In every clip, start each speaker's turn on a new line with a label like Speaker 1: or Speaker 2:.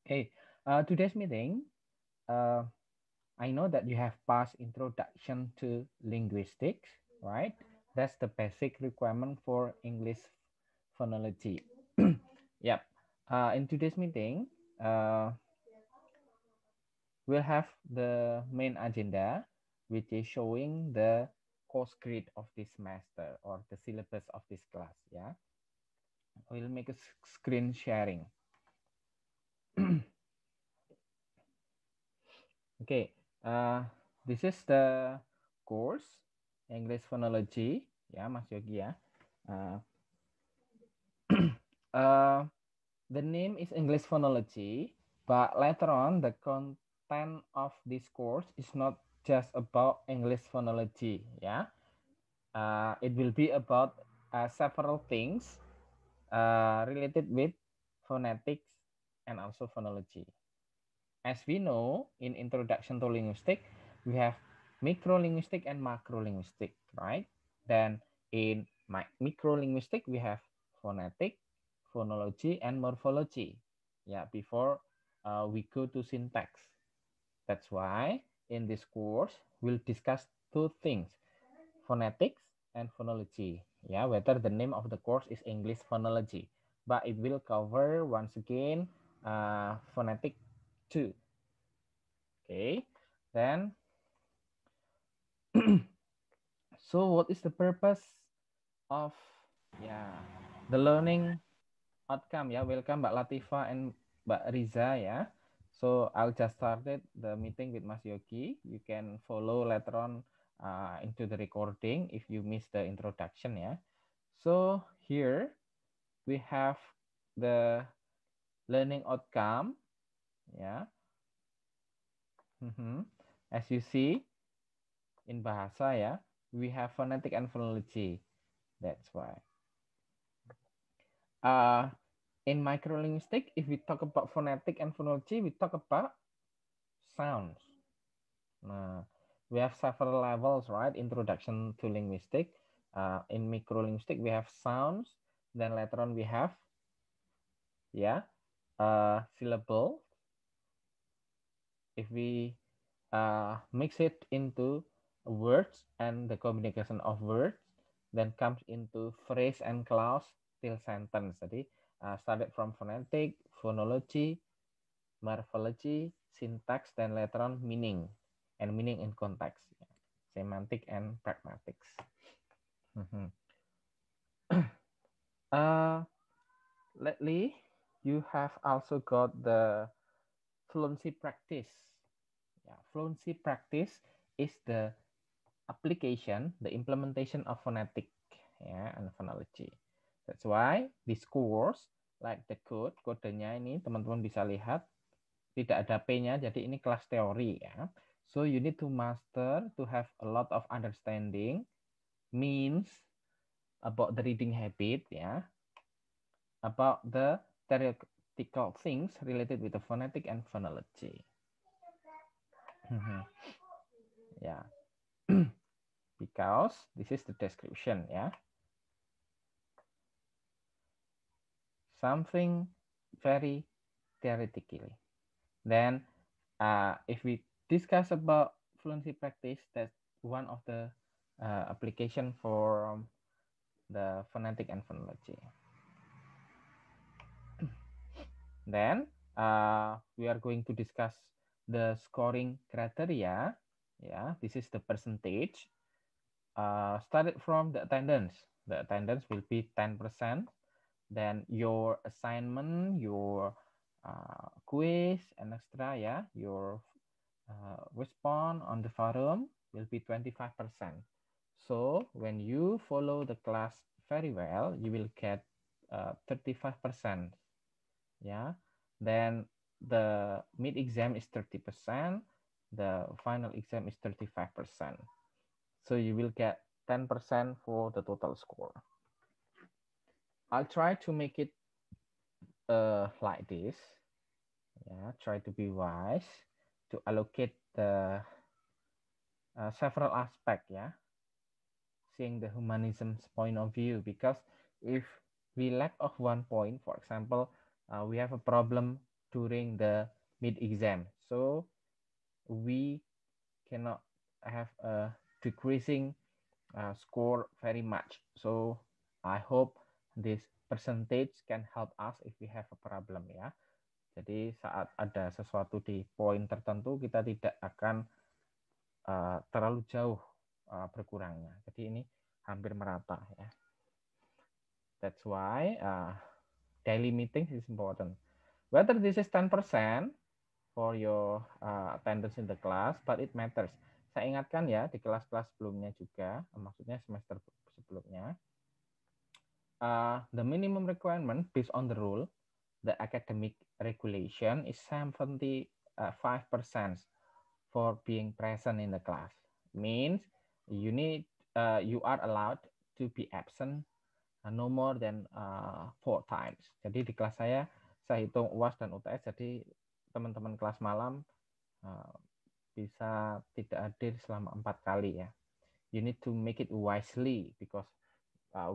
Speaker 1: Okay, today's meeting, uh, I know that you have passed introduction to linguistics, right? That's the basic requirement for English phonology. Yep. In today's meeting, we'll have the main agenda, which is showing the course grid of this semester or the syllabus of this class. Yeah, we'll make a screen sharing. Okay, this is the course English phonology. Ya, Mas Yogi ya. Uh, uh, the name is English phonology, but later on the content of this course is not just about English phonology. Ya, it will be about several things related with phonetics and also phonology. As we know, in Introduction to Linguistics, we have microlinguistic and macrolinguistic, right? Then in microlinguistic, we have phonetic, phonology, and morphology. Yeah, before we go to syntax. That's why in this course, we'll discuss two things, phonetics and phonology. Yeah, whether the name of the course is English phonology, but it will cover once again phonetic too. Okay, then so what is the purpose of yeah the learning outcome? Yeah, welcome Mbak Latifa and Mbak Riza ya. So I'll just started the meeting with Mas Yogi. You can follow later on into the recording if you missed the introduction ya. So here we have the learning outcome ya. As you see in bahasa ya, we have phonetic and phonology. That's why. In microlinguistic, if we talk about phonetic and phonology, we talk about sounds. We have several levels, right? Introduction to linguistic. In microlinguistic, we have sounds. Then later on, we have syllable. If we mix it into words and the combination of words, then comes into phrase and clause till sentence. Jadi started from phonetic, phonology, morphology, syntax, then later on meaning and meaning in context, semantic and pragmatics. Lately, you have also got the fluency practice. Yeah, fluency practice is the application, the implementation of phonetic and phonology. That's why this course, like the code, kodenya ini teman-teman bisa lihat tidak ada P-nya, jadi ini kelas teori ya. So you need to master to have a lot of understanding, means about the reading habit ya, about the theoretical things related with the phonetic and phonology. Yeah, because this is the description ya. Something very theoretically. Then if we discuss about fluency practice, that's one of the application for the phonetic and phonology. Then we are going to discuss the scoring criteria. Yeah, this is the percentage. Started from the attendance. The attendance will be 10%. Then your assignment, your quiz and extra, yeah, your response on the forum will be 25%. So when you follow the class very well, you will get 35%. Yeah. Then the mid exam is 30%. The final exam is 35%. So you will get 10% for the total score. I'll try to make it like this. Yeah, try to be wise to allocate the several aspect. Yeah, seeing the humanism's point of view, because if we lack of one point, for example, we have a problem during the mid-exam. So we cannot have a decreasing score very much. So I hope this percentage can help us if we have a problem ya. Jadi saat ada sesuatu di poin tertentu kita tidak akan terlalu jauh berkurangnya. Jadi ini hampir merata ya. That's why daily meetings is important. Whether this is 10% for your attendance in the class, but it matters. Saya ingatkan ya di kelas-kelas sebelumnya juga, maksudnya semester sebelumnya, the minimum requirement based on the rule, the academic regulation is 75% for being present in the class. Means you are allowed to be absent no more than 4 times. Jadi di kelas saya hitung UAS dan UTS, jadi teman-teman kelas malam bisa tidak hadir selama 4 kali ya. You need to make it wisely because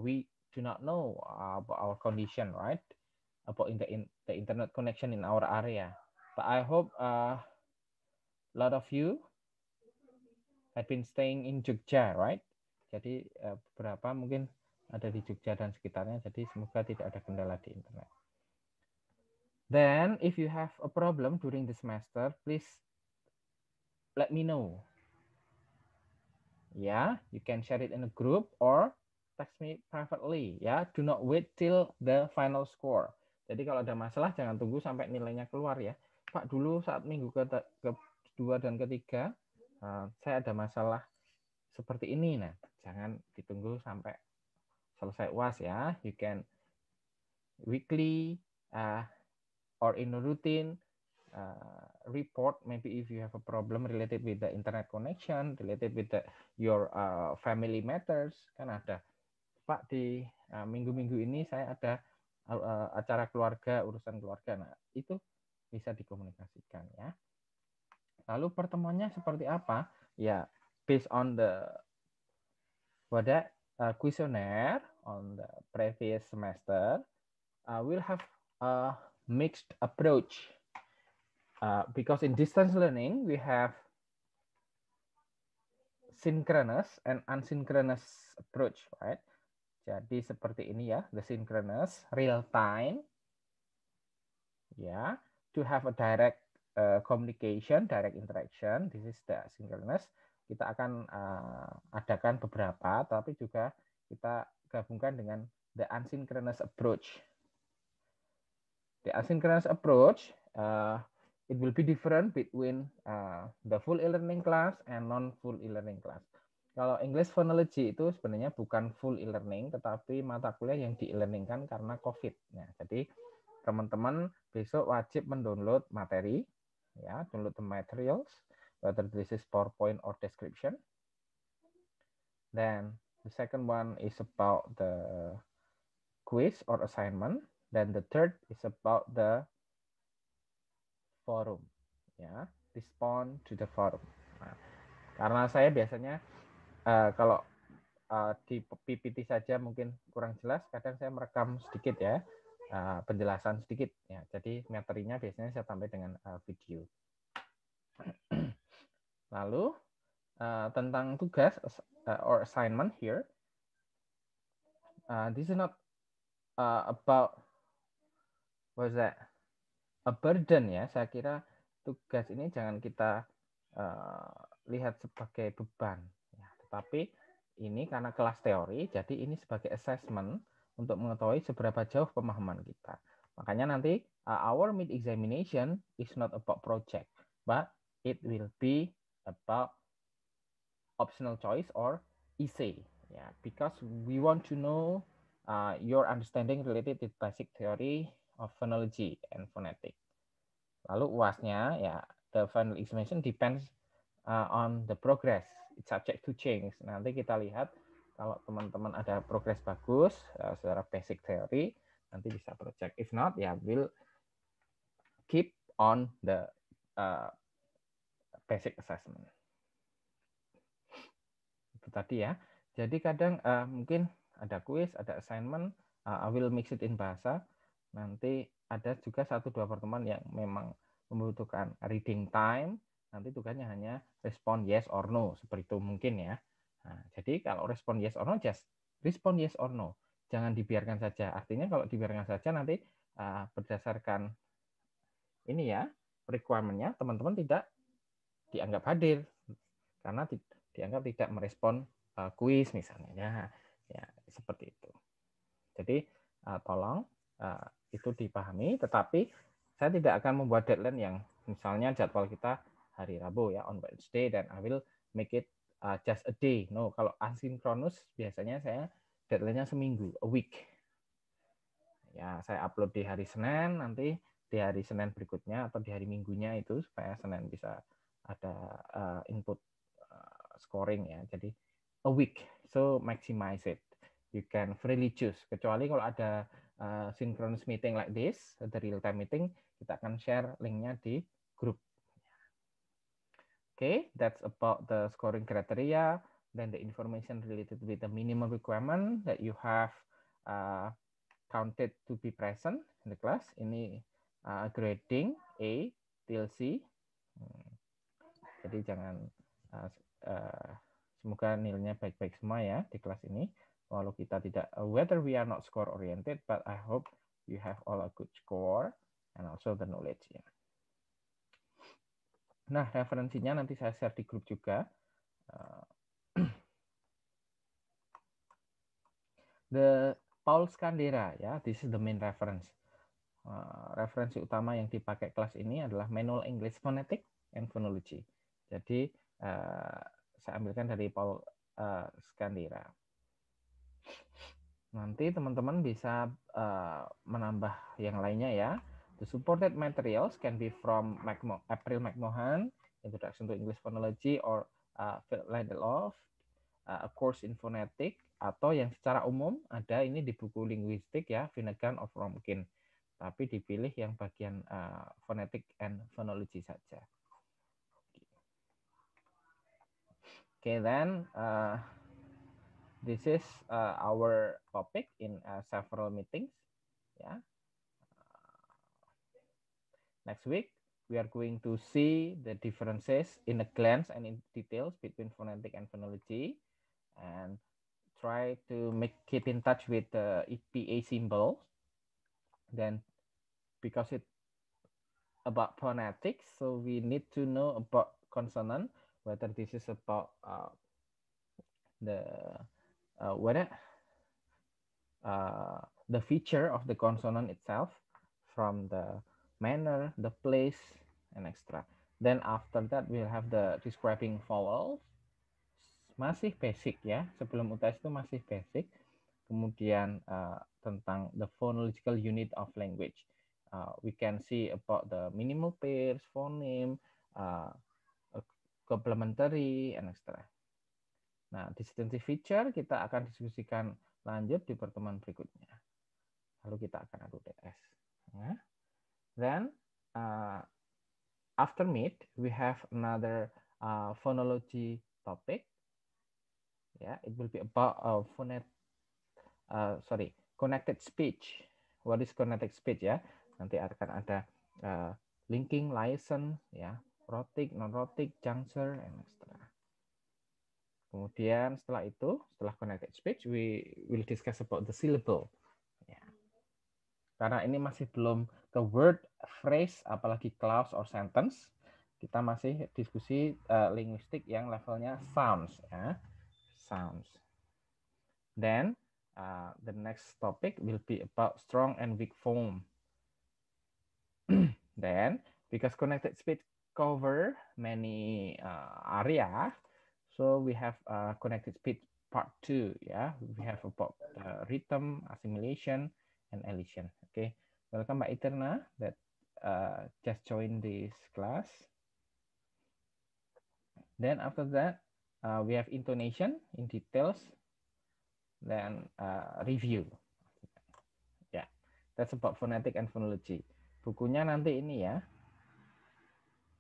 Speaker 1: we do not know about our condition, right? About the internet connection in our area. But I hope a lot of you have been staying in Jogja, right? Jadi beberapa mungkin ada di Jogja dan sekitarnya, jadi semoga tidak ada kendala di internet. Then, if you have a problem during the semester, please let me know. Yeah, you can share it in a group or text me privately. Ya, do not wait till the final score. Jadi kalau ada masalah jangan tunggu sampai nilainya keluar ya. Pak, dulu saat minggu kedua dan ketiga saya ada masalah seperti ini. Nah, jangan ditunggu sampai selesai UAS ya. You can weekly or in a routine report, maybe if you have a problem related with the internet connection, related with your family matters, kan ada, Pak, di minggu-minggu ini saya ada acara keluarga, urusan keluarga. Nah, itu bisa dikomunikasikan ya. Lalu pertemuannya seperti apa? Ya, based on the questionnaire on the previous semester, we'll have a mixed approach. Because in distance learning, we have synchronous and asynchronous approach, right? Jadi seperti ini ya, the synchronous, real time, ya, to have a direct communication, direct interaction. This is the synchronous. Kita akan adakan beberapa, tapi juga kita gabungkan dengan the asynchronous approach. The asynchronous approach, it will be different between the full e-learning class and non-full e-learning class. Kalau English Phonology itu sebenarnya bukan full e-learning, tetapi mata kuliah yang di-e-learningkan karena COVID. Nah, jadi teman-teman besok wajib mendownload materi, ya, download the materials, whether this is PowerPoint or description. Then the second one is about the quiz or assignment. Then the third is about the forum, ya, respond to the forum. Nah, karena saya biasanya kalau di PPT saja mungkin kurang jelas, kadang saya merekam sedikit ya, penjelasan sedikit ya. Jadi materinya biasanya saya tambah dengan video. Lalu tentang tugas or assignment here, this is not about what's that, a burden ya. Saya kira tugas ini jangan kita lihat sebagai beban ya, tetapi ini karena kelas teori, jadi ini sebagai assessment untuk mengetahui seberapa jauh pemahaman kita. Makanya nanti our mid examination is not about project, but it will be about optional choice or essay. Yeah, because we want to know your understanding related with basic theory of phonology and phonetic. Lalu UASnya ya, the final examination depends on the progress. It's subject to change. Nanti kita lihat kalau teman-teman ada progress bagus secara basic theory, nanti bisa project. If not, ya we'll keep on the basic assessment. Itu tadi ya. Jadi kadang mungkin ada quiz, ada assignment, I will mix it in bahasa. Nanti ada juga 1-2 pertemuan yang memang membutuhkan reading time, nanti tugasnya hanya respon yes or no, seperti itu mungkin ya. Nah, jadi kalau respon yes or no, just respon yes or no. Jangan dibiarkan saja. Artinya kalau dibiarkan saja nanti berdasarkan ini ya, requirement-nya teman-teman tidak dianggap hadir karena dianggap tidak merespon kuis misalnya. Ya, seperti itu. Jadi tolong itu dipahami, tetapi saya tidak akan membuat deadline yang misalnya jadwal kita hari Rabu ya on Wednesday dan I will make it just a day. No, kalau asynchronous biasanya saya deadline-nya seminggu, a week. Ya, saya upload di hari Senin, nanti di hari Senin berikutnya atau di hari Minggunya itu supaya Senin bisa ada input scoring ya. Jadi a week, so maximize it. You can freely choose. Kecuali kalau ada synchronous meeting like this, the real time meeting, kita akan share linknya di grup. Okay, that's about the scoring criteria. Then the information related with the minimum requirement that you have counted to be present in the class. Ini grading A till C. Jadi jangan semoga nilainya baik-baik semua ya di kelas ini. Walau kita tidak whether we are not score oriented, but I hope you have all a good score and also the knowledge ya. Nah, referensinya nanti saya share di grup juga. The Paul Scandera ya, this is the main reference. Referensi utama yang dipakai kelas ini adalah Manual English Phonetic and Phonology. Jadi saya ambilkan dari Paul Scandera. Nanti teman-teman bisa menambah yang lainnya ya. The supported materials can be from April McMahon, Introduction to English Phonology, or Phil Lindelof, A Course in Phonetic, atau yang secara umum ada ini di buku linguistik ya, Finnegan of Fromkin. Tapi dipilih yang bagian phonetic and phonology saja. Okay, then this is our topic in several meetings. Yeah. Next week, we are going to see the differences in a glance and in details between phonetic and phonology, and try to keep in touch with the EPA symbol. Then, because it's about phonetics, so we need to know about consonant, whether this is about the feature of the consonant itself, from the manner, the place, and extra. Then after that we'll have the describing vowels. Masih basic ya, sebelum UTS itu masih basic. Kemudian tentang the phonological unit of language. We can see about the minimal pairs, phoneme, complementary, and extra. Nah, distinctive feature kita akan diskusikan lanjut di pertemuan berikutnya. Lalu kita akan adu TS. Ya. Then after meet we have another phonology topic. Yeah, it will be about connected speech. What is connected speech ya? Nanti akan ada linking, liaison, ya, rhotic, non-rhotic, juncture, and extra. Kemudian setelah itu, setelah connected speech, we will discuss about the syllable. Ya. Karena ini masih belum ke word, phrase, apalagi clause or sentence, kita masih diskusi linguistik yang levelnya sounds, ya, sounds. Then the next topic will be about strong and weak form. Then, because connected speech cover many area, so we have connected speech part 2. Yeah, we have about rhythm, assimilation, and elision. Okay, welcome Mbak Iterna that just joined this class. Then after that, we have intonation in details, then review. Yeah, that's about phonetic and phonology. Bukunya nanti ini ya.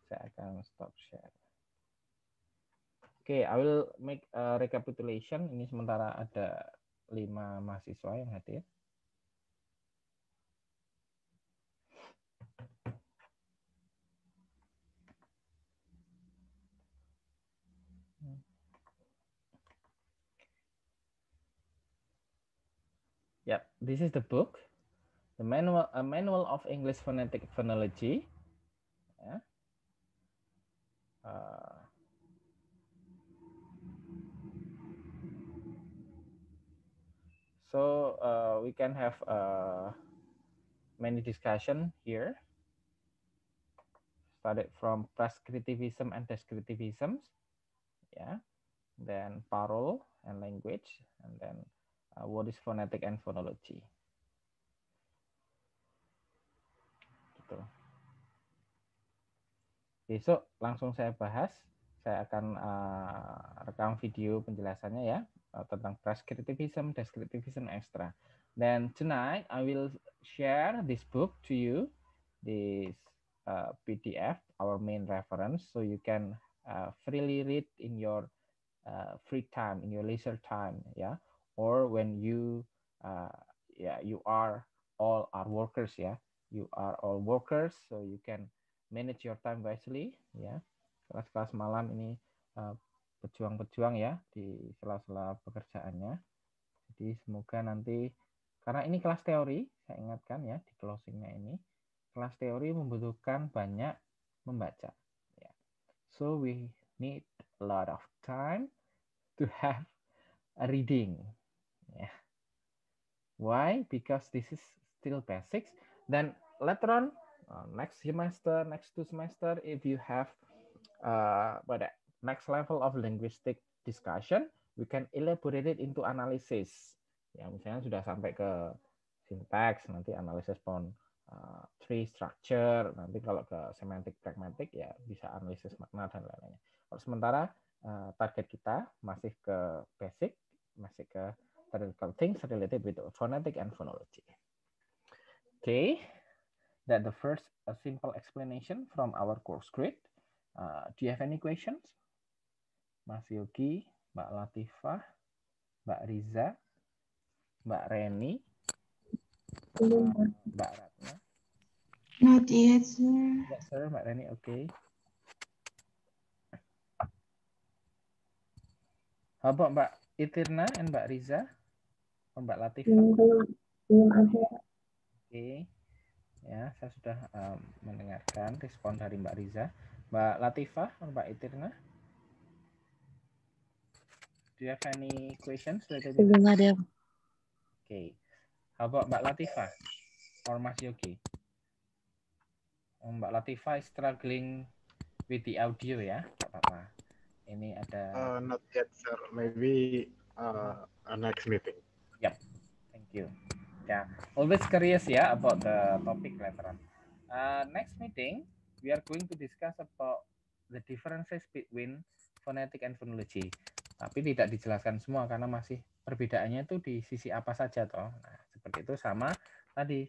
Speaker 1: Saya akan stop share. Oke, I will make a recapitulation. Ini sementara ada 5 mahasiswa yang hadir. Yep, this is the book, the manual, a manual of English phonetic phonology. Yeah. So we can have many discussion here. Started from prescriptivism and descriptivism, yeah. Then parole and language, and then what is phonetic and phonology. Gitu. Besok langsung saya bahas. Saya akan rekam video penjelasannya ya tentang prescriptivism, descriptivism, extra. Then tonight I will share this book to you, this PDF, our main reference, so you can freely read in your free time, in your leisure time, yeah, or when you, you are all are workers, yeah, you are all workers, so you can manage your time wisely, ya. Kelas-kelas malam ini pejuang-pejuang ya di sela-sela pekerjaannya. Jadi semoga nanti, karena ini kelas teori, saya ingatkan ya di closingnya ini, kelas teori membutuhkan banyak membaca. Ya. So we need a lot of time to have a reading. Yeah. Why? Because this is still basics. Then later on, next semester, next 2 semester, if you have next level of linguistic discussion, we can elaborate it into analysis. Ya, misalnya sudah sampai ke syntax, nanti analisis pon tree structure, nanti kalau ke semantic pragmatic ya bisa analisis makna dan lain-lainnya. Kalau sementara target kita masih ke basic, masih ke theoretical things related with phonetic and phonology. Okay, that the first a simple explanation from our course grid. Do you have any questions? Mas Yogi, Mbak Latifah, Mbak Riza, Mbak Reni, Mbak Ratna.
Speaker 2: Not yet, sir.
Speaker 1: Yes, sir, Mbak Reni, oke. Okay. How about Mbak Itirna and Mbak Riza? Or Mbak Latifah?
Speaker 2: Belum ada.
Speaker 1: Oke. Ya, saya sudah mendengarkan respon dari Mbak Riza. Mbak Latifah or Mbak Itirna? Do you have any questions related to
Speaker 2: Belum ada.
Speaker 1: Okay. How about Mbak Latifah or Mas Yogi? Mbak Latifah is struggling with the audio ya, Pak Papa. Ini ada.
Speaker 3: Not yet, sir. Maybe a next meeting.
Speaker 1: Yep. Thank you. Yeah. Always curious ya about the topic later on. Next meeting, we are going to discuss about the differences between phonetic and phonology. Tapi tidak dijelaskan semua karena masih perbedaannya itu di sisi apa saja toh. Nah, seperti itu sama tadi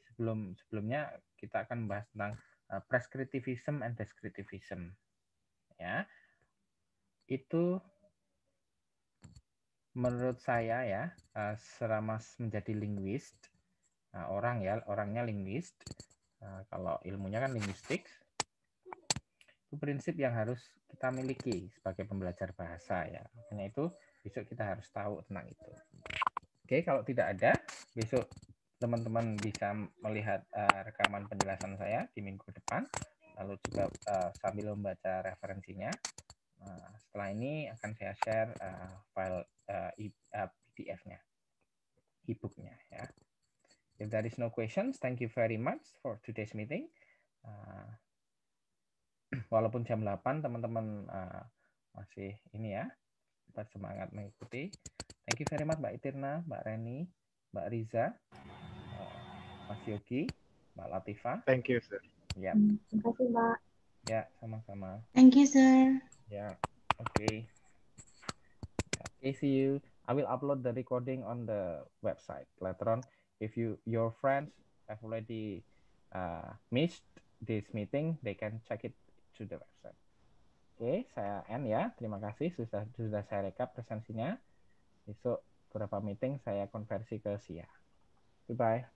Speaker 1: sebelumnya kita akan membahas tentang prescriptivism and descriptivism. Ya. Itu menurut saya ya, selama menjadi linguist, orangnya linguist, kalau ilmunya kan linguistik, itu prinsip yang harus kita miliki sebagai pembelajar bahasa ya. Makanya itu besok kita harus tahu tentang itu. Oke, kalau tidak ada, besok teman-teman bisa melihat rekaman penjelasan saya di minggu depan, lalu juga sambil membaca referensinya. Setelah ini akan saya share file PDF-nya, e-book-nya ya. If there is no questions, thank you very much for today's meeting. Walaupun jam 8 teman-teman masih ini ya, tetap semangat mengikuti. Thank you very much Mbak Itirna, Mbak Reni, Mbak Riza, Mas Yogi, Mbak Latifah.
Speaker 3: Thank you, sir.
Speaker 1: Ya.
Speaker 2: Terima kasih, Mbak.
Speaker 1: Ya, sama-sama.
Speaker 2: Thank you, sir.
Speaker 1: Ya, oke. Okay, see you. I will upload the recording on the website later on. If your friends have already missed this meeting, they can check it to the website. Oke, saya end ya. Terima kasih sudah saya rekap presensinya. Besok beberapa meeting saya konversi ke SIA. Goodbye.